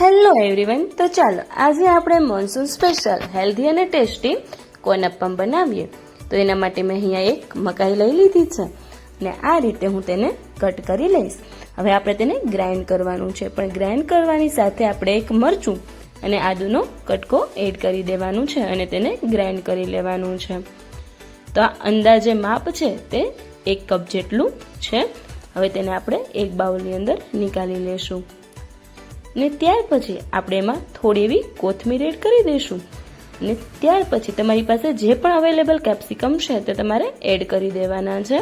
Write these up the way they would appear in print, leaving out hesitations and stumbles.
Hello everyone, તો ચાલો આજે આપણે મોન્સૂન સ્પેશિયલ હેલ્ધી અને ટેસ્ટી કોર્ન અપ્પમ બનાવીએ. તો એના માટે મેં અહીંયા એક મકાઈ લઈ લીધી છે ને આ રીતે હું તેને કટ કરી લઈશ. હવે આપણે તેને ગ્રાઇન્ડ કરવાનું છે, પણ ગ્રાઇન્ડ કરવાની સાથે આપણે એક મરચું અને આદુનો કટકો એડ કરી દેવાનું છે અને તેને ગ્રાઇન્ડ કરી લેવાનું છે. તો આ અંદાજે માપ છે તે 1 કપ જેટલું છે. હવે તેને આપણે એક બાઉલની અંદર નીકાળી લેશું ને ત્યાર પછી આપણે એમાં થોડી એવી કોથમીર એડ કરી દઈશું અને ત્યાર પછી તમારી પાસે જે પણ અવેલેબલ કેપ્સિકમ છે તે તમારે એડ કરી દેવાના છે.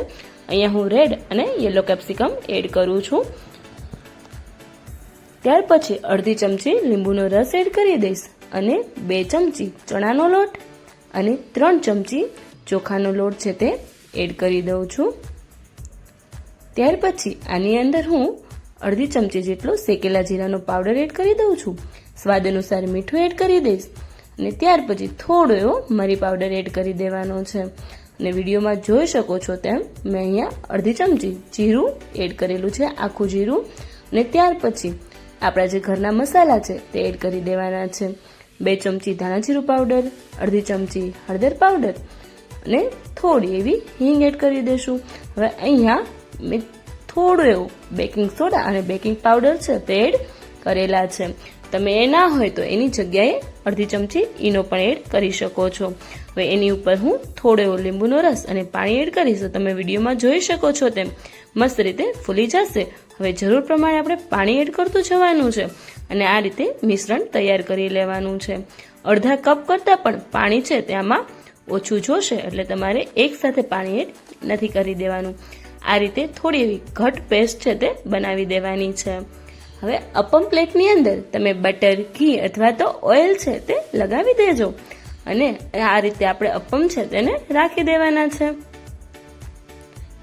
અહીંયા હું રેડ અને યલો કેપ્સિકમ એડ કરું છું. ત્યાર પછી અડધી ચમચી લીંબુનો રસ એડ કરી દઈશ અને 2 ચમચી ચણાનો લોટ અને 3 ચમચી ચોખાનો લોટ છે તે એડ કરી દઉં છું. ત્યાર પછી આની અંદર હું અડધી ચમચી જેટલો શેકેલા જીરાનો પાવડર એડ કરી દઉં છું. સ્વાદ અનુસાર મીઠું એડ કરી દઈશ અને ત્યાર પછી થોડો એવો મરી પાવડર એડ કરી દેવાનો છે. અને વિડીયોમાં જોઈ શકો છો તેમ મેં અહીંયા અડધી ચમચી જીરું એડ કરેલું છે, આખું જીરું. અને ત્યાર પછી આપણા જે ઘરના મસાલા છે તે એડ કરી દેવાના છે. 2 ચમચી ધાણા જીરું પાવડર, અડધી ચમચી હળદર પાવડર અને થોડી એવી હિંગ એડ કરી દઈશું. હવે અહીંયા મેં થોડું એવું બેકિંગ સોડા અને બેકિંગ પાવડર છે તે એડ કરેલા છે. તમે એ ના હોય તો એની જગ્યાએ અડધી ચમચી ઈનો પણ એડ કરી શકો છો. હવે એની ઉપર હું થોડો એવો લીંબુનો રસ અને પાણી એડ કરીશ. તમે વિડીયોમાં જોઈ શકો છો તેમ મસ્ત રીતે ફૂલી જશે. હવે જરૂર પ્રમાણે આપણે પાણી એડ કરતું જવાનું છે અને આ રીતે મિશ્રણ તૈયાર કરી લેવાનું છે. અડધા કપ કરતાં પણ પાણી છે તેમાં ઓછું જોશે, એટલે તમારે એક સાથે પાણી એડ નથી કરી દેવાનું. આ રીતે થોડી એવી ઘટ પેસ્ટ છે તે બનાવી દેવાની છે. હવે અપમ પ્લેટની અંદર તમે બટર, ઘી અથવા તો ઓઇલ છે તે લગાવી દેજો અને આ રીતે આપણે અપમ છે તેને રાખી દેવાના છે.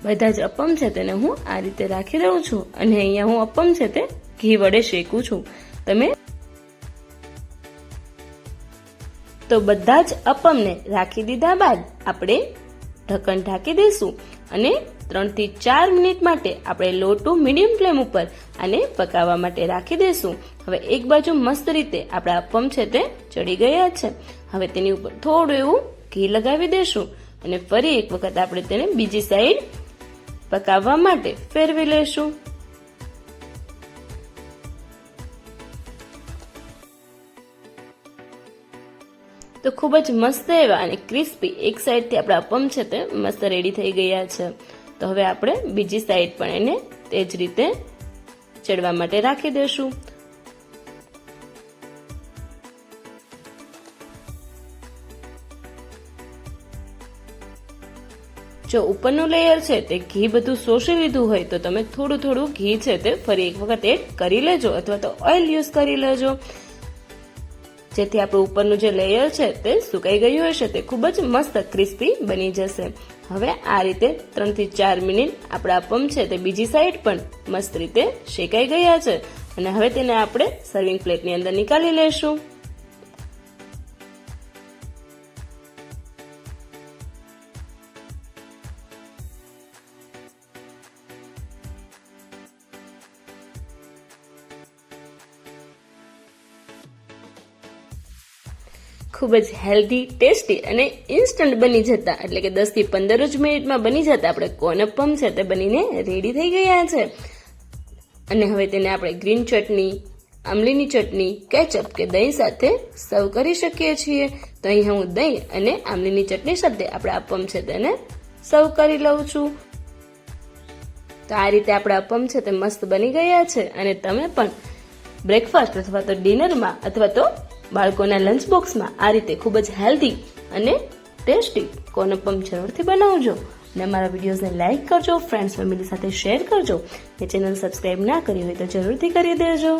બધા જ અપમ છે તેને હું આ રીતે રાખી દઉં છું અને અહીંયા હું અપમ છે તે ઘી વડે શેકું છું. તમે તો બધા જ અપમને રાખી દીધા બાદ આપણે ઢક્કણ ઢાંકી દઈશું અને 3 થી 4 મિનિટ માટે આપણે લો ટુ મીડિયમ ફ્લેમ ઉપર આને પકાવવા માટે રાખી દઈશું. હવે એક બાજુ મસ્ત રીતે આપણા અપમ છે તે ચડી ગયા છે. હવે તેની ઉપર થોડું એવું ઘી લગાવી દઈશું અને ફરી એક વખત આપણે તેને બીજી સાઈડ પકાવવા માટે ફેરવી લઈશું. તો ખૂબ જ મસ્ત એવા અને ક્રિસ્પી એક સાઈડથી આપણા અપમ છે તે મસ્ત રેડી થઈ ગયા છે. તો હવે આપણે બીજી સાઈડ પણ એને તે જ રીતે ચડવા માટે રાખી દઈશું. જો ઉપરનું લેયર છે તે ઘી બધું શોષી લીધું હોય તો તમે થોડું થોડું ઘી છે તે ફરી એક વખત એડ કરી લેજો અથવા તો ઓઇલ યુઝ કરી લેજો, જેથી આપણું ઉપરનું જે લેયર છે તે સુકાઈ ગયું હશે તે ખૂબ જ મસ્ત ક્રિસ્પી બની જશે. હવે આ રીતે 3 થી 4 મિનિટ આપણા અપમ છે તે બીજી સાઈડ પણ મસ્ત રીતે શેકાઈ ગયા છે અને હવે તેને આપણે સર્વિંગ પ્લેટની અંદર નીકાળી લેશું. ખૂબ જ હેલ્ધી, ટેસ્ટી અને ઇન્સ્ટન્ટ બની જતા, એટલે કે 10 થી 15 જ મિનિટમાં બની જતા આપણે કોર્ન અપ્પમ છે તે બનીને રેડી થઈ ગયા છે. અને હવે તેને આપણે ગ્રીન ચટણી, આમલીની ચટણી, કેચઅપ કે દહીં સાથે સર્વ કરી શકીએ છીએ. તો અહીં હું દહીં અને આમલીની ચટણી સાથે આપણા અપ્પમ છે તેને સર્વ કરી લઉં છું. તો આ રીતે આપણા અપ્પમ છે તે મસ્ત બની ગયા છે અને તમે પણ બ્રેકફાસ્ટ અથવા તો ડિનરમાં અથવા તો બાળકોના લંચ બોક્સમાં આ રીતે ખૂબ જ હેલ્ધી અને ટેસ્ટી કોર્ન અપ્પમ જરૂરથી બનાવજો. અને અમારા વિડીયોઝને લાઇક કરજો, ફ્રેન્ડ્સ ફેમિલી સાથે શેર કરજો. એ ચેનલ સબસ્ક્રાઇબ ના કરી હોય તો જરૂરથી કરી દેજો.